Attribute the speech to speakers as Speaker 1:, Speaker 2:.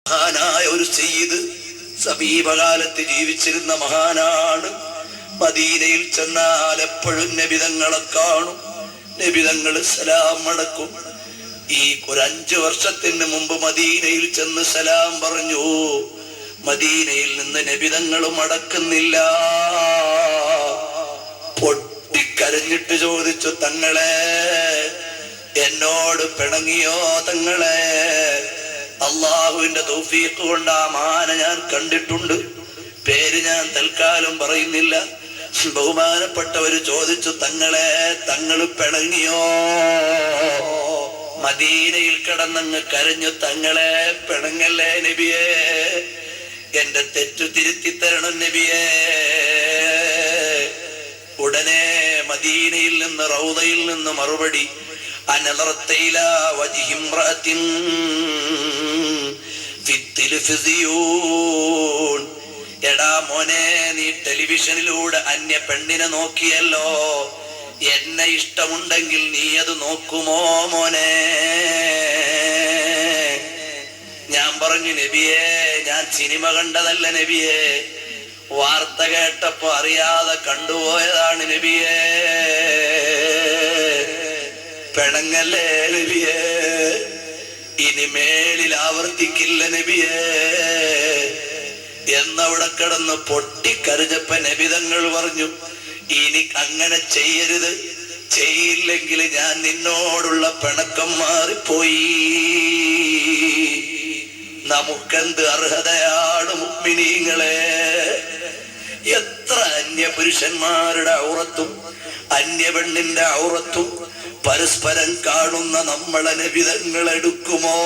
Speaker 1: മഹാനായ ഒരു സയ്യിദ് സമീപകാലത്ത് ജീവിച്ചിരുന്ന മഹാനാണ്. മദീനയിൽ ചെന്നാൽ എപ്പോഴും നബിതങ്ങളെ കാണും, നബിതങ്ങൾ സലാം മടക്കും. ഈ ഒരു 5 വർഷത്തിന് മുമ്പ് മദീനയിൽ ചെന്ന് സലാം പറഞ്ഞു. മദീനയിൽ നിന്ന് നബിതങ്ങൾ മടക്കുന്നില്ല. പൊട്ടിക്കരഞ്ഞിട്ട് ചോദിച്ചു, തങ്ങളെ എന്നോട് പിണങ്ങിയോ തങ്ങളെ? അള്ളാഹുവിന്റെ തൗഫീഖ് കൊണ്ട് ആ മഹാനെ ഞാൻ കണ്ടിട്ടുണ്ട്. പേര് ഞാൻ തൽക്കാലം പറയുന്നില്ല. ബഹുമാനപ്പെട്ടവര് ചോദിച്ചു, തങ്ങളെ തങ്ങൾ പിണങ്ങിയോ? മദീനയിൽ കിടന്നങ്ങ് കരഞ്ഞു, തങ്ങളെ പിണങ്ങല്ലേ നബിയേ, എന്റെ തെറ്റു തിരുത്തി തരണം നബിയേ. ഉടനെ മദീനയിൽ നിന്ന് റൗദയിൽ നിന്ന് മറുപടി, എടാ മോനെ, നീ ടെലിവിഷനിലൂടെ അന്യ പെണ്ണിനെ നോക്കിയല്ലോ, എന്നെ ഇഷ്ടമുണ്ടെങ്കിൽ നീ അത് നോക്കുമോ മോനെ? ഞാൻ പറഞ്ഞു, നബിയേ ഞാൻ സിനിമ കണ്ടതല്ല നബിയേ, വാർത്ത കേട്ടപ്പോ അറിയാതെ കണ്ടുപോയതാണ് നബിയേ. പിണങ്ങല്ലേ നബിയേ, ഇനി മേലിൽ ആവർത്തിക്കില്ല നബിയേ എന്നവിടെ കിടന്ന് പൊട്ടിക്കരഞ്ഞപ്പ നബിതങ്ങൾ പറഞ്ഞു, ഇനി അങ്ങനെ ചെയ്യരുത്, ചെയ്യില്ലെങ്കിൽ ഞാൻ നിന്നോടുള്ള പിണക്കം മാറിപ്പോയി. നമുക്കെന്ത് അർഹതയാണ് മുഅ്മിനീങ്ങളെ? എത്ര അന്യപുരുഷന്മാരുടെ ഔറത്തും അന്യ പെണ്ണിന്റെ ഔറത്തും പരസ്പരം കാണുന്ന നമ്മളെ നബിതങ്ങൾ എടുക്കുമോ?